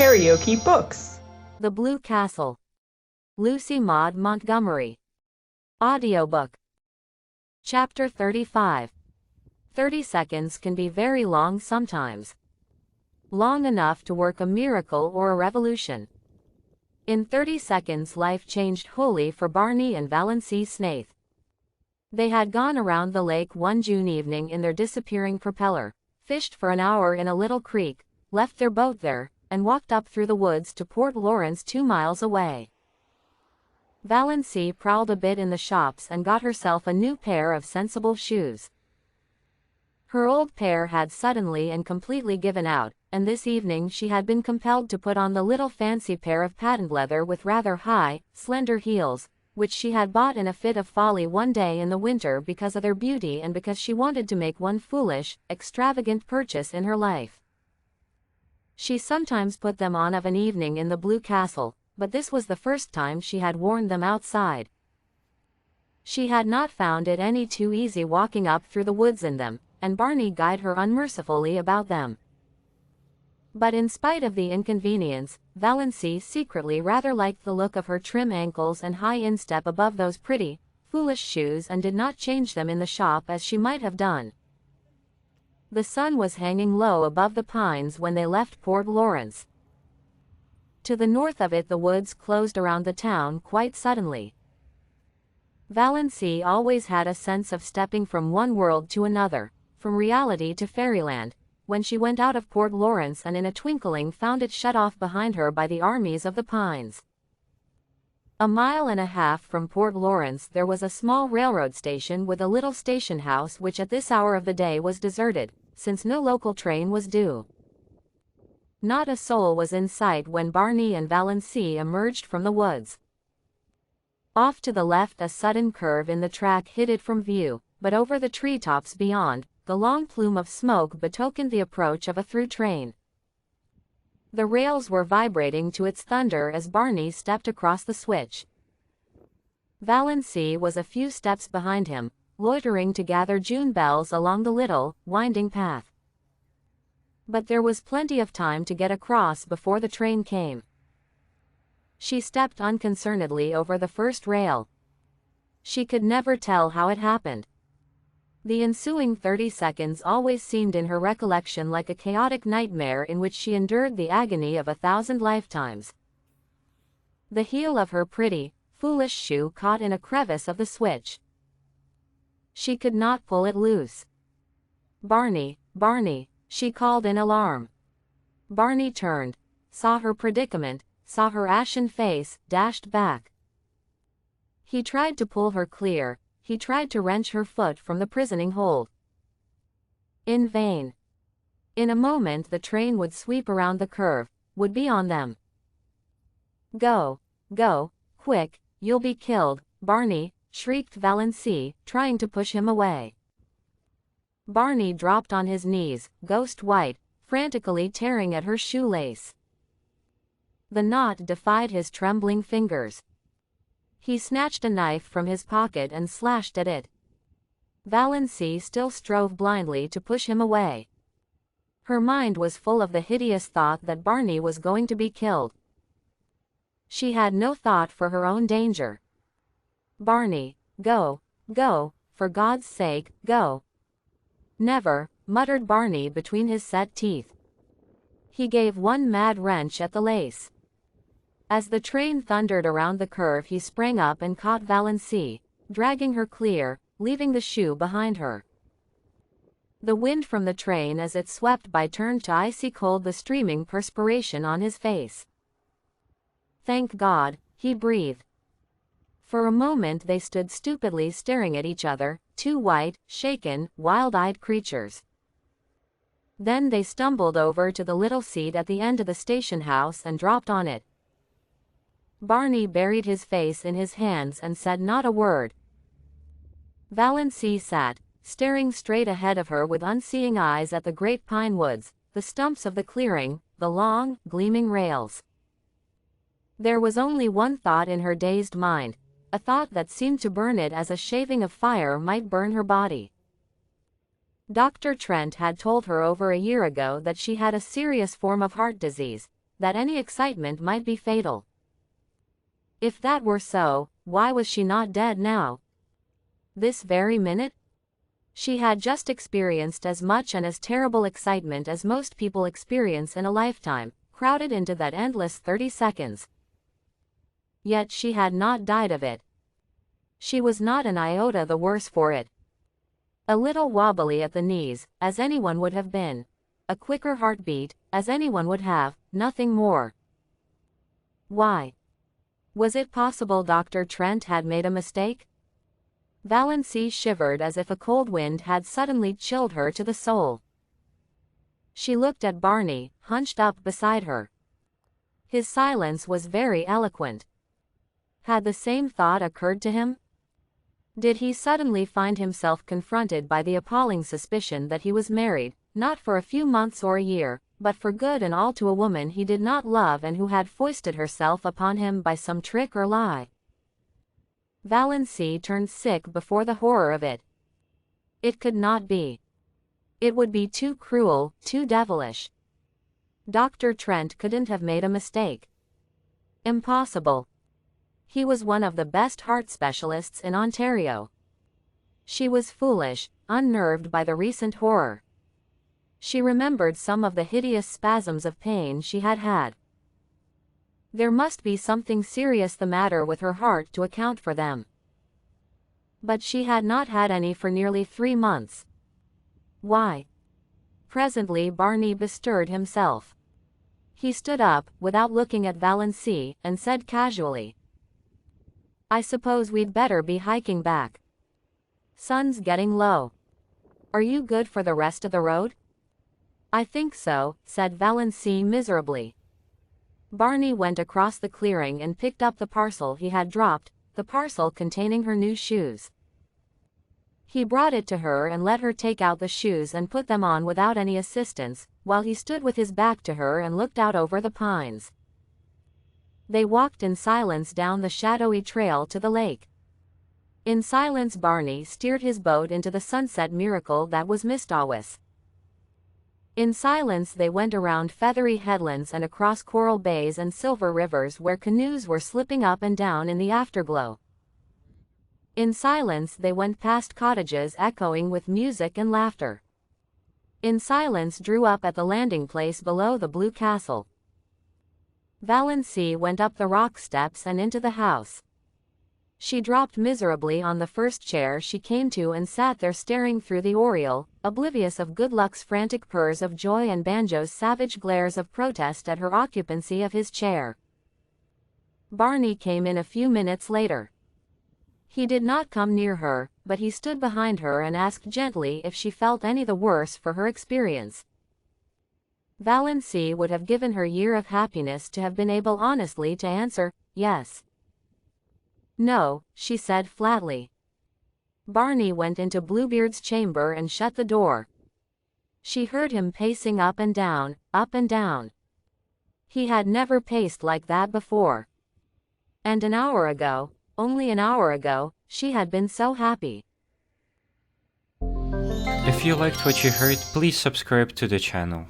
KaraokeBooks. The Blue Castle. Lucy Maud Montgomery. Audiobook. Chapter 35. 30 seconds can be very long sometimes. Long enough to work a miracle or a revolution. In 30 seconds life changed wholly for Barney and Valency Snaith. They had gone around the lake one June evening in their disappearing propeller, fished for an hour in a little creek, left their boat there, and walked up through the woods to Port Lawrence 2 miles away. Valency prowled a bit in the shops and got herself a new pair of sensible shoes. Her old pair had suddenly and completely given out, and this evening she had been compelled to put on the little fancy pair of patent leather with rather high, slender heels, which she had bought in a fit of folly one day in the winter because of their beauty and because she wanted to make one foolish, extravagant purchase in her life. She sometimes put them on of an evening in the Blue Castle, but this was the first time she had worn them outside. She had not found it any too easy walking up through the woods in them, and Barney guyed her unmercifully about them. But in spite of the inconvenience, Valency secretly rather liked the look of her trim ankles and high instep above those pretty, foolish shoes and did not change them in the shop as she might have done. The sun was hanging low above the pines when they left Port Lawrence. To the north of it the woods closed around the town quite suddenly. Valency always had a sense of stepping from one world to another, from reality to fairyland, when she went out of Port Lawrence and in a twinkling found it shut off behind her by the armies of the pines. A mile and a half from Port Lawrence there was a small railroad station with a little station house which at this hour of the day was deserted, since no local train was due. Not a soul was in sight when Barney and Valency emerged from the woods. Off to the left a sudden curve in the track hid it from view, but over the treetops beyond, the long plume of smoke betokened the approach of a through train. The rails were vibrating to its thunder as Barney stepped across the switch. Valency was a few steps behind him, loitering to gather June bells along the little, winding path. But there was plenty of time to get across before the train came. She stepped unconcernedly over the first rail. She could never tell how it happened. The ensuing 30 seconds always seemed in her recollection like a chaotic nightmare in which she endured the agony of 1,000 lifetimes. The heel of her pretty, foolish shoe caught in a crevice of the switch. She could not pull it loose. "Barney, Barney," she called in alarm. Barney turned, saw her predicament, saw her ashen face, dashed back. He tried to pull her clear. He tried to wrench her foot from the prisoning hold. In vain. In a moment the train would sweep around the curve, would be on them. "Go, go, quick, you'll be killed, Barney," shrieked Valency, trying to push him away. Barney dropped on his knees, ghost white, frantically tearing at her shoelace. The knot defied his trembling fingers. He snatched a knife from his pocket and slashed at it. Valency still strove blindly to push him away. Her mind was full of the hideous thought that Barney was going to be killed. She had no thought for her own danger. "Barney, go, go, for God's sake, go." "Never," muttered Barney between his set teeth. He gave one mad wrench at the lace. As the train thundered around the curve he sprang up and caught Valency, dragging her clear, leaving the shoe behind her. The wind from the train as it swept by turned to icy cold the streaming perspiration on his face. "Thank God," he breathed. For a moment they stood stupidly staring at each other, two white, shaken, wild-eyed creatures. Then they stumbled over to the little seat at the end of the station house and dropped on it. Barney buried his face in his hands and said not a word. Valency sat, staring straight ahead of her with unseeing eyes at the great pine woods, the stumps of the clearing, the long, gleaming rails. There was only one thought in her dazed mind, a thought that seemed to burn it as a shaving of fire might burn her body. Dr. Trent had told her over a year ago that she had a serious form of heart disease, that any excitement might be fatal. If that were so, why was she not dead now? This very minute? She had just experienced as much and as terrible excitement as most people experience in a lifetime, crowded into that endless 30 seconds. Yet she had not died of it. She was not an iota the worse for it. A little wobbly at the knees, as anyone would have been. A quicker heartbeat, as anyone would have, nothing more. Why? Was it possible Dr. Trent had made a mistake? Valency shivered as if a cold wind had suddenly chilled her to the soul. She looked at Barney, hunched up beside her. His silence was very eloquent. Had the same thought occurred to him? Did he suddenly find himself confronted by the appalling suspicion that he was married, not for a few months or a year, but for good and all to a woman he did not love and who had foisted herself upon him by some trick or lie? Valency turned sick before the horror of it. It could not be. It would be too cruel, too devilish. Dr. Trent couldn't have made a mistake. Impossible. He was one of the best heart specialists in Ontario. She was foolish, unnerved by the recent horror. She remembered some of the hideous spasms of pain she had had. There must be something serious the matter with her heart to account for them. But she had not had any for nearly 3 months. Why? Presently Barney bestirred himself. He stood up, without looking at Valency, and said casually, "I suppose we'd better be hiking back. Sun's getting low. Are you good for the rest of the road?" "I think so," said Valency miserably. Barney went across the clearing and picked up the parcel he had dropped, the parcel containing her new shoes. He brought it to her and let her take out the shoes and put them on without any assistance, while he stood with his back to her and looked out over the pines. They walked in silence down the shadowy trail to the lake. In silence Barney steered his boat into the sunset miracle that was Mistawis. In silence they went around feathery headlands and across coral bays and silver rivers where canoes were slipping up and down in the afterglow. In silence they went past cottages echoing with music and laughter. In silence drew up at the landing place below the blue castle. Valency went up the rock steps and into the house. She dropped miserably on the first chair she came to and sat there staring through the oriel, oblivious of Goodluck's frantic purrs of joy and Banjo's savage glares of protest at her occupancy of his chair. Barney came in a few minutes later. He did not come near her, but he stood behind her and asked gently if she felt any the worse for her experience. Valency would have given her year of happiness to have been able honestly to answer, yes. "No," she said flatly. Barney went into Bluebeard's chamber and shut the door. She heard him pacing up and down, up and down. He had never paced like that before. And an hour ago, only an hour ago, she had been so happy. If you liked what you heard, please subscribe to the channel.